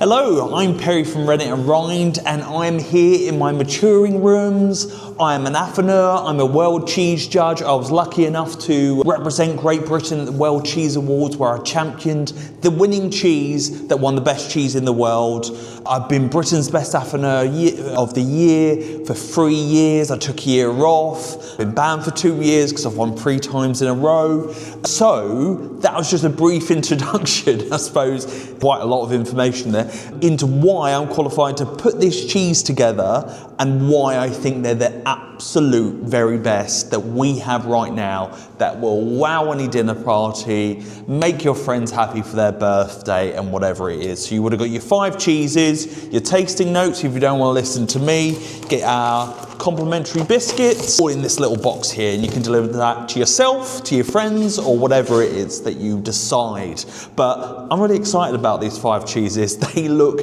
Hello, I'm Perry from Rennet and Rind, and I'm here in my maturing rooms. I am an affineur, I'm a world cheese judge. I was lucky enough to represent Great Britain at the World Cheese Awards, where I championed the winning cheese that won the best cheese in the world. I've been Britain's best affineur of the year for 3 years. I took a year off, been banned for 2 years because I've won 3 times in a row. So that was just a brief introduction, I suppose, quite a lot of information there, into why I'm qualified to put this cheese together and why I think they're the absolute very best that we have right now that will wow any dinner party, make your friends happy for their birthday and whatever it is. So you would have got your 5 cheeses, your tasting notes if you don't want to listen to me, get our complimentary biscuits, all in this little box here, and you can deliver that to yourself, to your friends, or whatever it is that you decide. But I'm really excited about these 5 cheeses. They look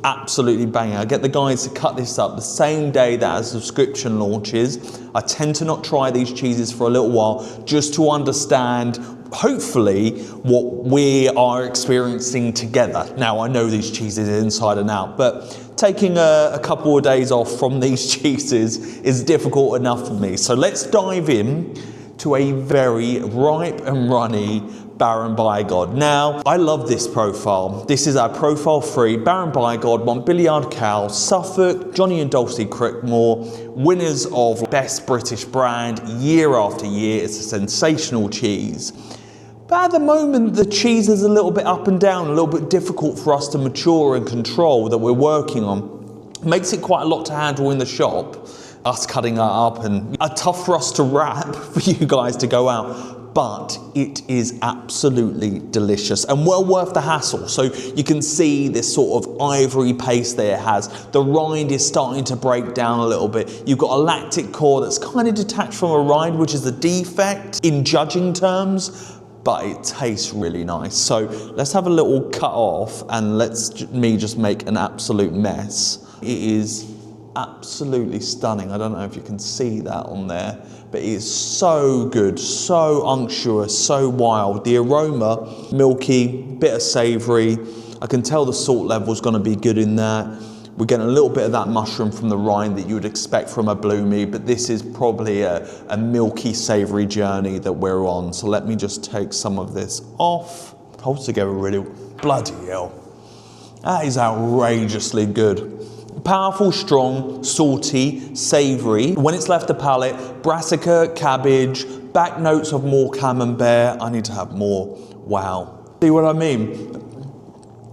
absolutely banging. I get the guys to cut this up the same day that a subscription launches. I tend to not try these cheeses for a little while just to understand, hopefully, what we are experiencing together. Now, I know these cheeses inside and out, but taking a couple of days off from these cheeses is difficult enough for me. So let's dive in to a very ripe and runny Baron Bigod. Now, I love this profile. This is our profile 3, Baron Bigod, Montbéliard Cow, Suffolk, Johnny and Dulcie Crickmore, winners of Best British Brand year after year. It's a sensational cheese. But at the moment, the cheese is a little bit up and down, a little bit difficult for us to mature and control that we're working on. Makes it quite a lot to handle in the shop, us cutting it up, and tough for us to wrap for you guys to go out. But it is absolutely delicious and well worth the hassle. So you can see this sort of ivory paste that it has. The rind is starting to break down a little bit. You've got a lactic core that's kind of detached from a rind, which is a defect in judging terms, but it tastes really nice. So let's have a little cut off and let's me just make an absolute mess. It is absolutely stunning. I don't know if you can see that on there, but it is so good, so unctuous, so wild. The aroma, milky, bit of savoury. I can tell the salt level is going to be good in that. We're getting a little bit of that mushroom from the rind that you would expect from a bloomy, but this is probably a milky, savoury journey that we're on. So let me just take some of this off. Holds together really, bloody hell. That is outrageously good. Powerful, strong, salty, savoury. When it's left the palate, brassica, cabbage, back notes of more camembert. I need to have more. Wow. See what I mean?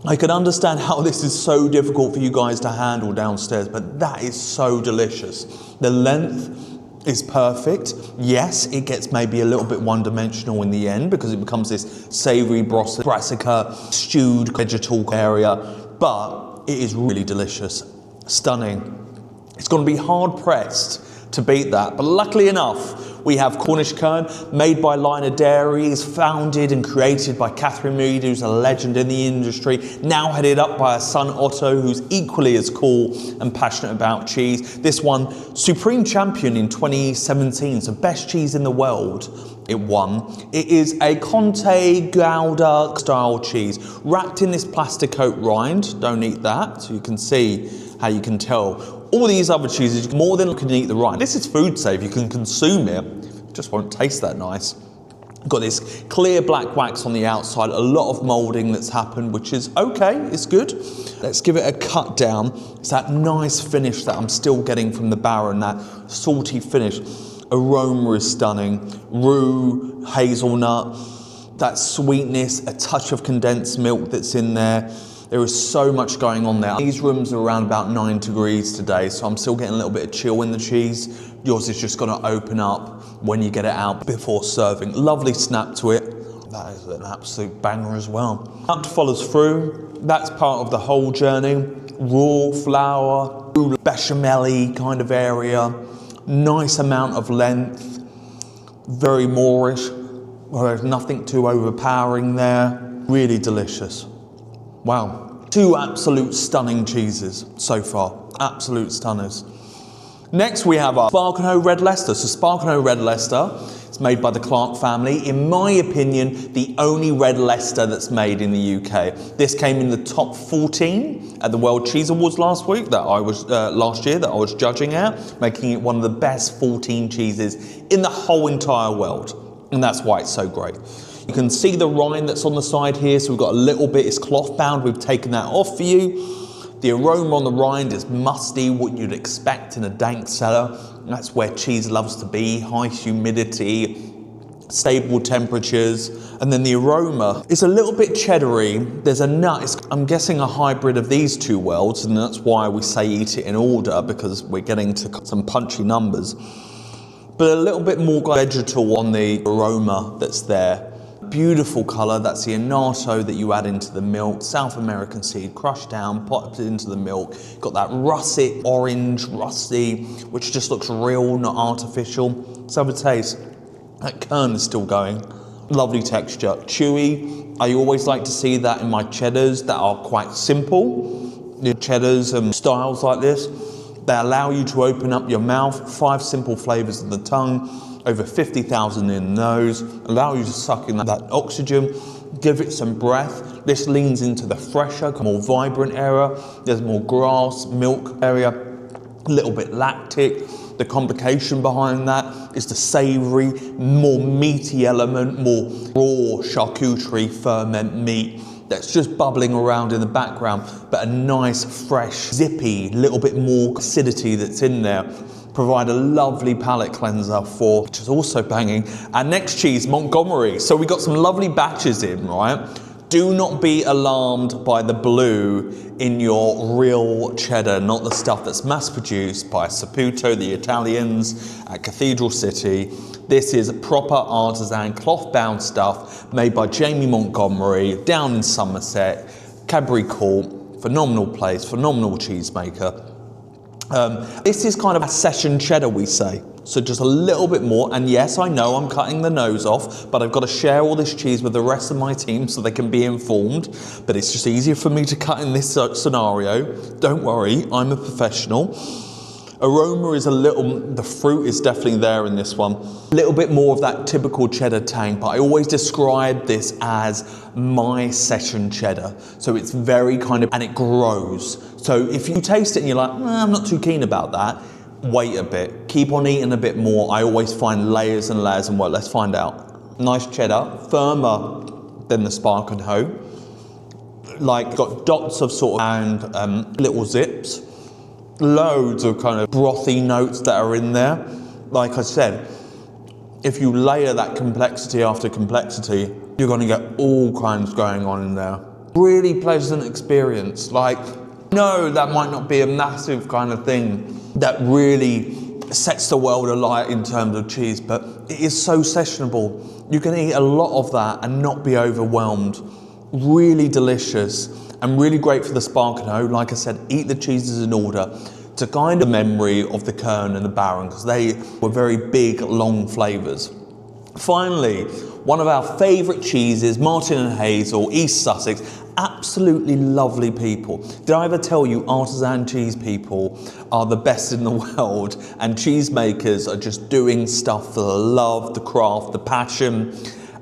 I can understand how this is so difficult for you guys to handle downstairs, but that is so delicious. The length is perfect. Yes, it gets maybe a little bit one-dimensional in the end because it becomes this savoury brassica, stewed vegetal area, but it is really delicious. Stunning. It's going to be hard-pressed to beat that, but luckily enough, we have Cornish Kern, made by Liner Dairies, founded and created by Catherine Mead, who's a legend in the industry, now headed up by her son Otto, who's equally as cool and passionate about cheese. This won Supreme Champion in 2017, so best cheese in the world. It won. It is a Comté-style style cheese, wrapped in this plastic coat rind. Don't eat that, so you can see how you can tell. All these other cheeses, more than you can eat the rind. This is food safe, you can consume it, it just won't taste that nice. Got this clear black wax on the outside, a lot of moulding that's happened, which is okay, it's good. Let's give it a cut down. It's that nice finish that I'm still getting from the Baron, that salty finish. Aroma is stunning. Roux, hazelnut, that sweetness, a touch of condensed milk that's in there. There is so much going on there. These rooms are around about 9 degrees today, so I'm still getting a little bit of chill in the cheese. Yours is just gonna open up when you get it out before serving. Lovely snap to it. That is an absolute banger as well. Nut follows through. That's part of the whole journey. Raw flour, bechamel-y kind of area. Nice amount of length. Very Moorish. There's nothing too overpowering there. Really delicious. Wow, 2 absolute stunning cheeses so far, absolute stunners. Next we have our Sparkano Red Leicester. So Sparkano Red Leicester, it's It's made by the Clark family. In my opinion, the only red Leicester that's made in the UK. This came in the top 14 at the World Cheese Awards last year that I was judging at, making it one of the best 14 cheeses in the whole entire world. And that's why it's so great. You can see the rind that's on the side here, so we've got a little bit, it's cloth bound, we've taken that off for you. The aroma on the rind is musty, what you'd expect in a dank cellar. That's where cheese loves to be, high humidity, stable temperatures. And then the aroma is a little bit cheddary. There's a nut, I'm guessing a hybrid of these two worlds, and that's why we say eat it in order, because we're getting to some punchy numbers. But a little bit more vegetal on the aroma that's there. Beautiful colour, that's the annatto that you add into the milk, South American seed, crushed down, popped it into the milk. Got that russet, orange, rusty, which just looks real, not artificial. Let's have a taste. That kern is still going. Lovely texture, chewy. I always like to see that in my cheddars that are quite simple. The cheddars and styles like this, they allow you to open up your mouth, 5 simple flavours of the tongue, over 50,000 in the nose, allow you to suck in that oxygen, give it some breath. This leans into the fresher, more vibrant area. There's more grass, milk area, a little bit lactic. The complication behind that is the savoury, more meaty element, more raw charcuterie ferment meat that's just bubbling around in the background, but a nice, fresh, zippy, little bit more acidity that's in there. Provide a lovely palate cleanser for, which is also banging, our next cheese, Montgomery. So we got some lovely batches in, right? Do not be alarmed by the blue in your real cheddar, not the stuff that's mass produced by Saputo, the Italians at Cathedral City. This is proper artisan cloth bound stuff made by Jamie Montgomery down in Somerset, Cadbury Court, phenomenal place, phenomenal cheesemaker. This is kind of a session cheddar, we say. So just a little bit more, and yes, I know I'm cutting the nose off, but I've got to share all this cheese with the rest of my team so they can be informed, but it's just easier for me to cut in this scenario. Don't worry, I'm a professional. Aroma is a little, the fruit is definitely there in this one. A little bit more of that typical cheddar tang, but I always describe this as my session cheddar. So it's very kind of, and it grows. So if you taste it and you're like, I'm not too keen about that, wait a bit, keep on eating a bit more. I always find layers and layers and what, let's find out. Nice cheddar, firmer than the Spark and Hoe. Like got dots of sort of, and little zips. Loads of kind of brothy notes that are in there. Like I said, if you layer that complexity after complexity, you're going to get all kinds going on in there. Really pleasant experience. Like, no, that might not be a massive kind of thing that really sets the world alight in terms of cheese, but it is so sessionable. You can eat a lot of that and not be overwhelmed. Really delicious. And really great for the Spark and Hoe. Like I said, eat the cheeses in order to kind of memory of the Kern and the Baron, because they were very big, long flavours. Finally, one of our favourite cheeses, Martin and Hazel, East Sussex. Absolutely lovely people. Did I ever tell you artisan cheese people are the best in the world, and cheesemakers are just doing stuff for the love, the craft, the passion,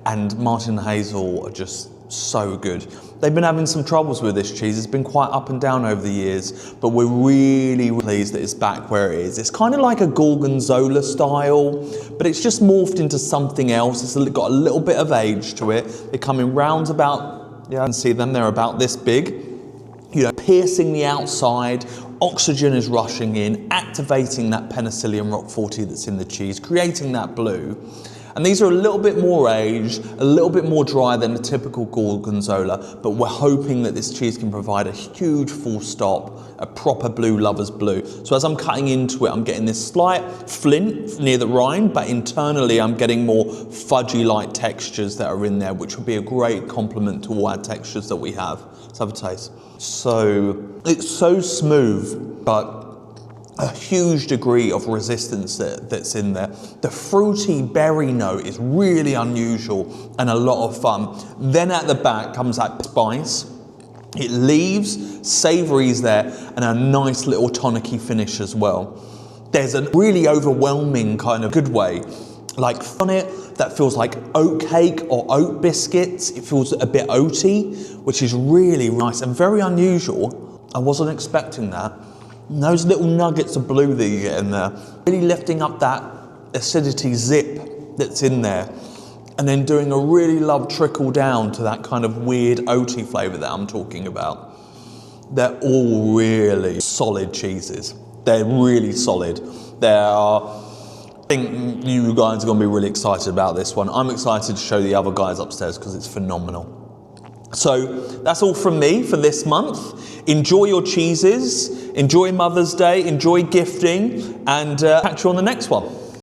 and Martin and Hazel are just so good. They've been having some troubles with this cheese. It's been quite up and down over the years, but we're really pleased that it's back where it is. It's kind of like a Gorgonzola style, but it's just morphed into something else. It's got a little bit of age to it. They're coming round about, yeah, I can see them, they're about this big, you know, piercing the outside. Oxygen is rushing in, activating that penicillium roqueforti that's in the cheese, creating that blue. And these are a little bit more aged, a little bit more dry than a typical Gorgonzola, but we're hoping that this cheese can provide a huge full stop, a proper blue lover's blue. So as I'm cutting into it, I'm getting this slight flint near the rind, but internally I'm getting more fudgy-like textures that are in there, which would be a great complement to all our textures that we have. Let's have a taste. So, it's so smooth, but a huge degree of resistance that's in there. The fruity berry note is really unusual and a lot of fun. Then at the back comes that spice. It leaves, savoury's there, and a nice little tonic-y finish as well. There's a really overwhelming kind of good way like on it that feels like oat cake or oat biscuits. It feels a bit oaty, which is really nice and very unusual. I wasn't expecting that. And those little nuggets of blue that you get in there, really lifting up that acidity zip that's in there, and then doing a really lovely trickle down to that kind of weird oaty flavour that I'm talking about. They're all really solid cheeses. They're really solid. I think you guys are going to be really excited about this one. I'm excited to show the other guys upstairs because it's phenomenal. So that's all from me for this month. Enjoy your cheeses, enjoy Mother's Day, enjoy gifting, and catch you on the next one.